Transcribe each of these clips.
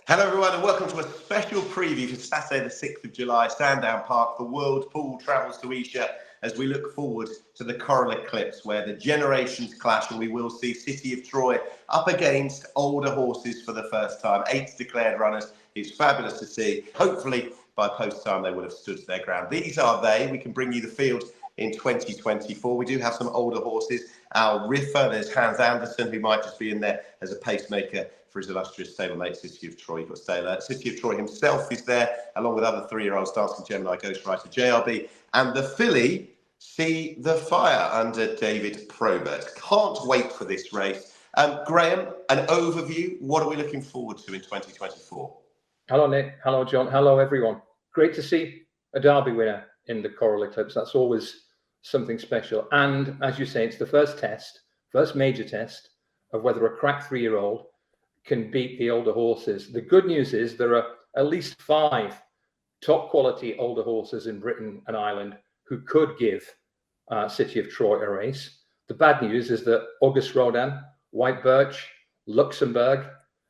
Hello everyone and welcome to a special preview for Saturday the 6th of July, Sandown Park. The world pool travels to Isha as we look forward to the Coral Eclipse, where the generations clash and we will see City of Troy up against older horses for the first time. 8 declared runners. It's fabulous to see. Hopefully by post time they will have stood their ground. These are they. We can bring you the field in 2024. We do have some older horses. Our Riffer, there's Hans Anderson, who might just be in there as a pacemaker for his illustrious stablemate, City of Troy. You've got City of Troy himself is there, along with other 3-year-olds, Dancing Gemini, Ghostwriter, JRB, and the filly, See the Fire, under David Probert. Can't wait for this race. Graham, an overview. What are we looking forward to in 2024? Hello, Nick. Hello, John. Hello, everyone. Great to see a Derby winner in the Coral Eclipse. That's always something special. And as you say, it's the first major test of whether a crack 3-year-old can beat the older horses. The good news is there are at least 5 top quality older horses in Britain and Ireland who could give City of Troy a race. The bad news is that August Rodin, White Birch, Luxembourg,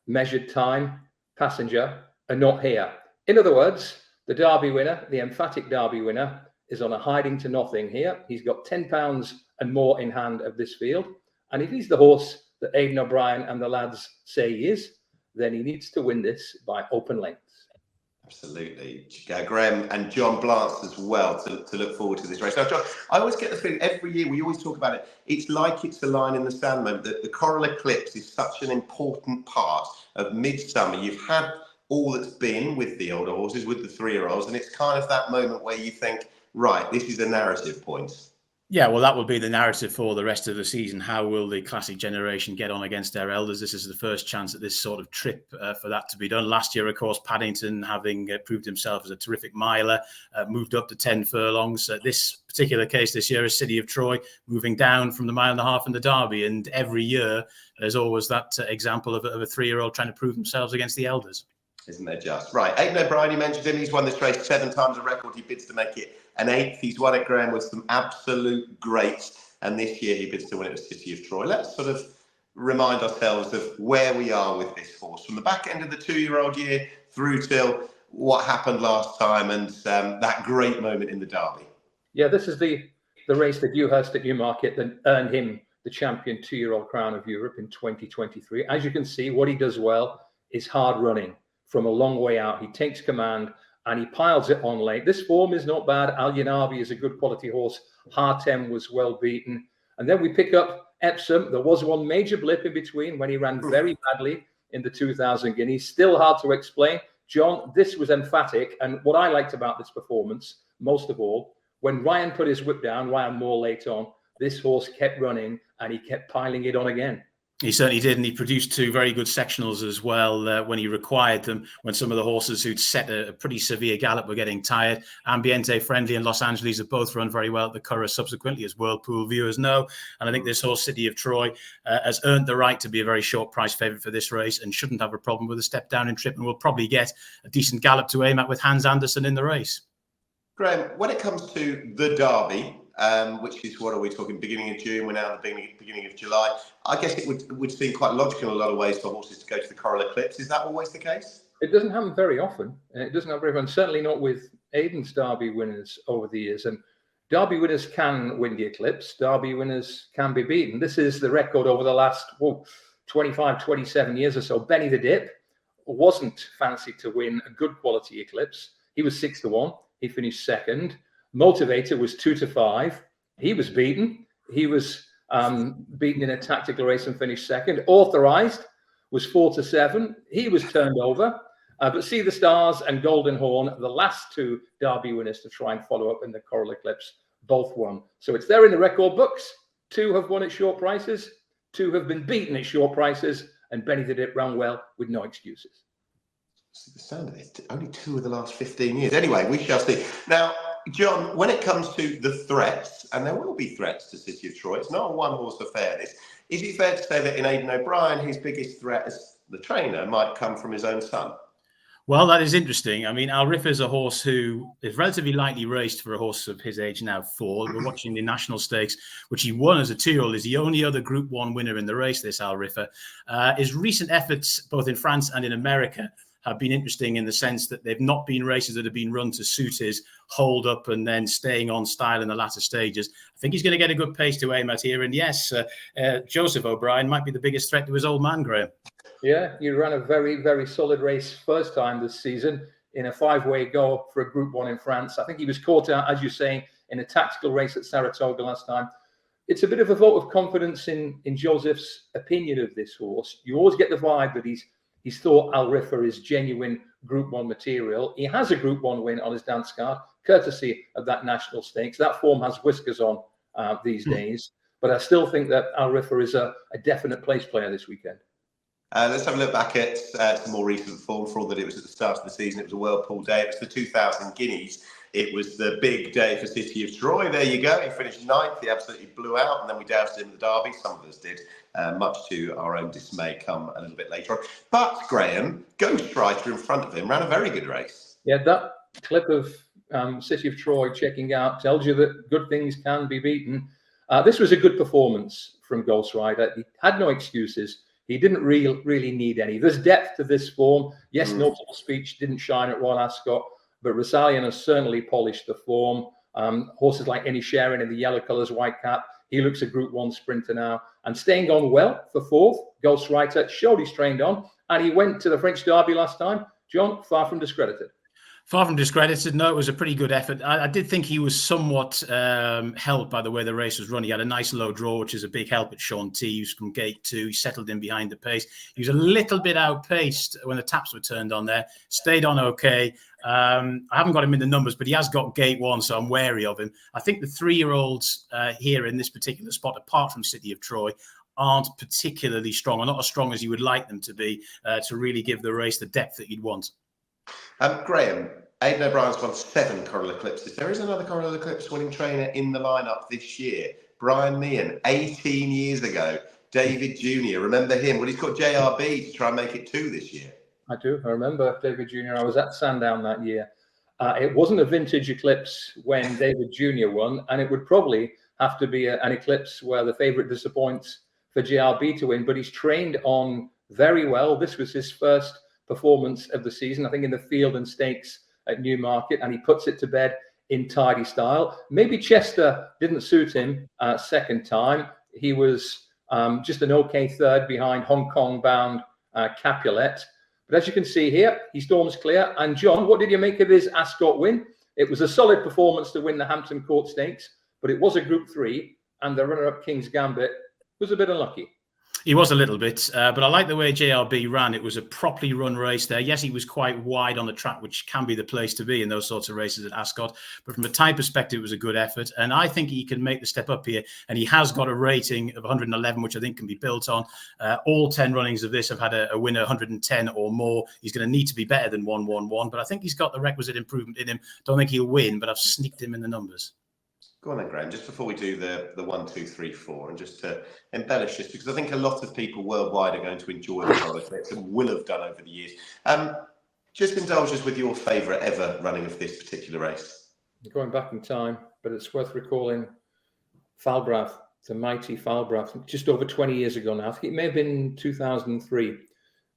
Measured Time, Passenger are not here. In other words, the Derby winner, the emphatic Derby winner, is on a hiding to nothing here. He's got £10 and more in hand of this field. And if he's the horse that Aidan O'Brien and the lads say he is, then he needs to win this by open lengths. Absolutely. Graham and John Blance as well to look forward to this race. Now, John, I always get the feeling every year, we always talk about it, it's like it's a line in the sand moment, that the Coral Eclipse is such an important part of midsummer. You've had all that's been with the older horses, with the 3-year-olds, and it's kind of that moment where you think, right, this is a narrative point. Yeah, well, that will be the narrative for the rest of the season. How will the classic generation get on against their elders? This is the first chance at this sort of trip for that to be done. Last year, of course, Paddington, having proved himself as a terrific miler, moved up to 10 furlongs. This particular case this year is City of Troy, moving down from the 1.5 miles in the Derby. And every year, there's always that example of a 3-year-old trying to prove themselves against the elders. Isn't there just? Right, Aidan O'Brien, you mentioned him. He's won this race 7 times, a record. He bids to make it an 8th. He's won it, Graham, with some absolute greats. And this year he bids to win it with City of Troy. Let's sort of remind ourselves of where we are with this horse. From the back end of the 2-year-old year through till what happened last time and that great moment in the Derby. Yeah, this is the race that Dewhurst at Newmarket that earned him the champion 2-year-old crown of Europe in 2023. As you can see, what he does well is hard running. From a long way out, he takes command and he piles it on late. This form is not bad. Al Yanabi is a good quality horse. Hartem was well beaten. And then we pick up Epsom. There was one major blip in between when he ran very badly in the 2000 Guineas. Still hard to explain. John, this was emphatic. And what I liked about this performance, most of all, when Ryan put his whip down, Ryan Moore late on, this horse kept running and he kept piling it on again. He certainly did, and he produced 2 very good sectionals as well when he required them, when some of the horses who'd set a pretty severe gallop were getting tired. Ambiente Friendly and Los Angeles have both run very well at the Curragh subsequently, as Whirlpool viewers know. And I think this horse, City of Troy, has earned the right to be a very short price favourite for this race and shouldn't have a problem with a step down in trip, and will probably get a decent gallop to aim at with Hans Anderson in the race. Graham, when it comes to the Derby, which is, what are we talking, beginning of June, we're now at the beginning of July. I guess it would seem quite logical in a lot of ways for horses to go to the Coral Eclipse. Is that always the case? It doesn't happen very often. It doesn't happen very often, certainly not with Aidan's Derby winners over the years. And Derby winners can win the Eclipse. Derby winners can be beaten. This is the record over the last 25, 27 years or so. Benny the Dip wasn't fancied to win a good quality Eclipse. He was 6-1. He finished 2nd. Motivator was 2-5. He was beaten. He was beaten in a tactical race and finished 2nd. Authorized was 4-7. He was turned over. But See the Stars and Golden Horn, the last 2 Derby winners to try and follow up in the Coral Eclipse, both won. So it's there in the record books. 2 have won at short prices. 2 have been beaten at short prices. And Benny the Dip ran well with no excuses. The standard is only 2 of the last 15 years. Anyway, we shall see. Now, John, when it comes to the threats, and there will be threats to City of Troy, it's not a one-horse affair, this. Is it fair to say that in Aidan O'Brien, his biggest threat as the trainer might come from his own son? Well, that is interesting. I mean, Al Riffer is a horse who is relatively lightly raced for a horse of his age now, 4. We're watching the National Stakes, which he won as a 2-year-old. Is the only other Group 1 winner in the race, this Al Riffer. His recent efforts, both in France and in America, have been interesting in the sense that they've not been races that have been run to suit his hold up and then staying on style in the latter stages. I think he's going to get a good pace to aim at here. And yes, Joseph O'Brien might be the biggest threat to his old man, Graham. Yeah, you ran a very, very solid race first time this season in a 5-way go for a Group 1 in France. I think he was caught out, as you're saying, in a tactical race at Saratoga last time. It's a bit of a vote of confidence in Joseph's opinion of this horse. You always get the vibe that he's thought Al Riffa is genuine Group 1 material. He has a Group 1 win on his dance card, courtesy of that national stakes. That form has whiskers on these days. But I still think that Al Riffa is a definite place player this weekend. Let's have a look back at some more recent form. For all that it was at the start of the season, it was a Whirlpool day. It was the 2,000 Guineas. It was the big day for City of Troy. There you go. He finished 9th. He absolutely blew out. And then we doused him in the Derby. Some of us did, much to our own dismay come a little bit later on. But Graham, Ghostwriter in front of him, ran a very good race. Yeah, that clip of City of Troy checking out tells you that good things can be beaten. This was a good performance from Ghostwriter. He had no excuses. He didn't really need any. There's depth to this form. Yes, Notable Speech didn't shine at Royal Ascot, but Rosallion has certainly polished the form. Horses like Any Sharing in the yellow colours, White Cap, he looks a Group 1 sprinter now. And staying on well for 4th, Ghostwriter, showed he's trained on. And he went to the French Derby last time. John, far from discredited. Far from discredited. No, it was a pretty good effort. I did think he was somewhat helped by the way the race was run. He had a nice low draw, which is a big help at Sean Teves from gate 2. He settled in behind the pace. He was a little bit outpaced when the taps were turned on there. Stayed on okay. I haven't got him in the numbers, but he has got gate 1, so I'm wary of him. I think the 3-year-olds here in this particular spot, apart from City of Troy, aren't particularly strong, or not as strong as you would like them to be, to really give the race the depth that you'd want. Graham, Aidan O'Brien's won 7 Coral Eclipses. There is another Coral Eclipse winning trainer in the lineup this year. Brian Meehan, 18 years ago. David Jr., remember him? Well, he's got JRB to try and make it 2 this year. I do. I remember David Jr. I was at Sandown that year. It wasn't a vintage Eclipse when David Jr. won, and it would probably have to be an Eclipse where the favourite disappoints for JRB to win, but he's trained on very well. This was his first performance of the season, I think, in the field and stakes at Newmarket, and he puts it to bed in tidy style. Maybe Chester didn't suit him second time. He was just an okay third behind Hong Kong bound Capulet. But as you can see here, he storms clear. And John, what did you make of his Ascot win? It was a solid performance to win the Hampton Court Stakes, but it was a Group 3, and the runner-up King's Gambit was a bit unlucky. He was a little bit, but I like the way JRB ran. It was a properly run race there. Yes, he was quite wide on the track, which can be the place to be in those sorts of races at Ascot. But from a time perspective, it was a good effort. And I think he can make the step up here. And he has got a rating of 111, which I think can be built on. All 10 runnings of this have had a winner 110 or more. He's going to need to be better than 111. But I think he's got the requisite improvement in him. Don't think he'll win, but I've sneaked him in the numbers. Go on then, Graham, just before we do the 1, 2, 3, 4, and just to embellish this, because I think a lot of people worldwide are going to enjoy the Coral Eclipse and will have done over the years. Just indulge us with your favourite ever running of this particular race. Going back in time, but it's worth recalling Falbrath, the mighty Falbrath, just over 20 years ago now. I think it may have been 2003.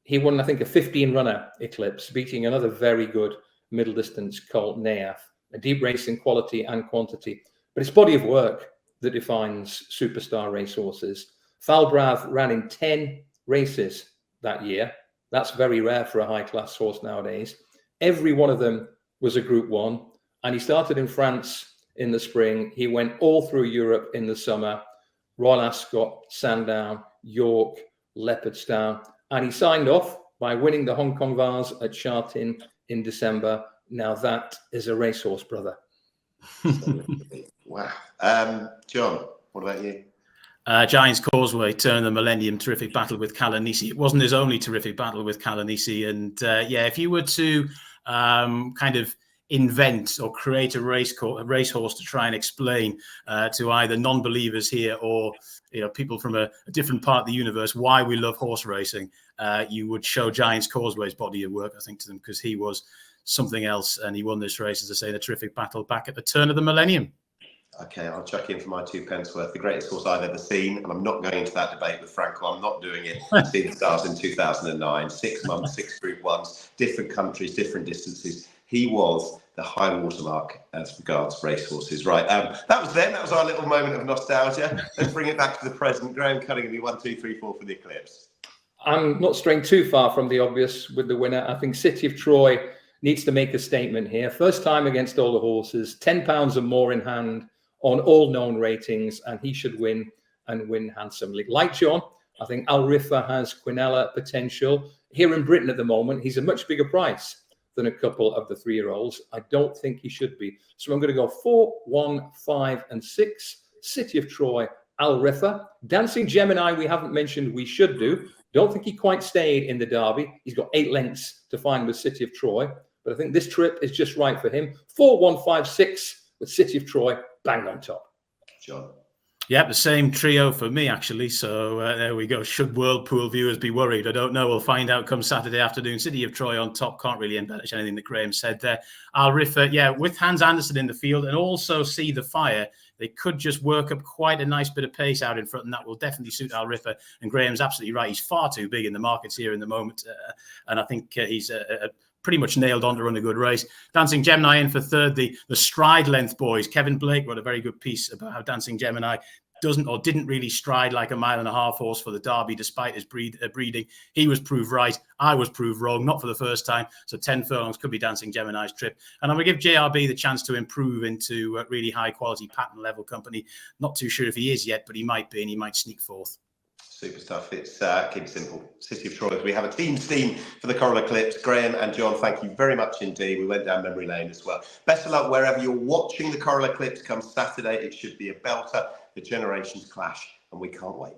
He won, I think, a 15-runner Eclipse, beating another very good middle distance colt, Neaf, a deep race in quality and quantity. But it's body of work that defines superstar racehorses. Falbrath ran in 10 races that year. That's very rare for a high-class horse nowadays. Every one of them was a Group 1. And he started in France in the spring. He went all through Europe in the summer. Royal Ascot, Sandown, York, Leopardstown. And he signed off by winning the Hong Kong Vase at Sha Tin in December. Now that is a racehorse, brother. Wow. John, what about you? Giants Causeway, Turn of the Millennium, terrific battle with Calanisi. It wasn't his only terrific battle with Calanisi. And yeah, if you were to kind of invent or create a racehorse to try and explain to either non-believers here or people from a different part of the universe why we love horse racing, you would show Giants Causeway's body of work, I think, to them, because he was something else, and he won this race, as I say, in a terrific battle back at the turn of the millennium. Okay, I'll chuck in for my 2 pence worth. The greatest horse I've ever seen, and I'm not going into that debate with Franco. I'm not doing it. Seen the stars in 2009, 6 months, 6 Group 1s, different countries, different distances. He was the high watermark as regards racehorses. Right, that was then. That was our little moment of nostalgia. Let's bring it back to the present. Graham Cunnigham, 1, 2, 3, 4 for the Eclipse. I'm not straying too far from the obvious with the winner. I think City of Troy needs to make a statement here. First time against all the horses, £10 or more in hand on all known ratings, and he should win and win handsomely. Like John, I think Al Rifa has Quinella potential. Here in Britain at the moment, he's a much bigger price than a couple of the 3-year-olds. I don't think he should be. So I'm going to go 4, 1, 5, and 6. City of Troy, Al Rifa. Dancing Gemini, we haven't mentioned, we should do. Don't think he quite stayed in the Derby. He's got 8 lengths to find with City of Troy, but I think this trip is just right for him. 4, 1, 5, 6 with City of Troy bang on top. John. Yeah, the same trio for me, actually. So there we go. Should Whirlpool viewers be worried? I don't know. We'll find out come Saturday afternoon. City of Troy on top. Can't really embellish anything that Graham said there. Al Rifa, yeah, with Hans Andersen in the field and also See the Fire, they could just work up quite a nice bit of pace out in front, and that will definitely suit Al Rifa. And Graham's absolutely right. He's far too big in the markets here in the moment. And I think he's pretty much nailed on to run a good race. Dancing Gemini in for third. The stride length boys. Kevin Blake wrote a very good piece about how Dancing Gemini doesn't or didn't really stride like a 1.5 mile horse for the Derby, despite his breeding. He was proved right. I was proved wrong, not for the first time. So 10 furlongs could be Dancing Gemini's trip. And I'm going to give JRB the chance to improve into really high quality pattern level company. Not too sure if he is yet, but he might be, and he might sneak fourth. Super stuff. It's keep it simple. City of Troy. We have a team steam for the Coral Eclipse. Graham and John, thank you very much indeed. We went down memory lane as well. Best of luck wherever you're watching the Coral Eclipse come Saturday. It should be a belter. The generations clash, and we can't wait.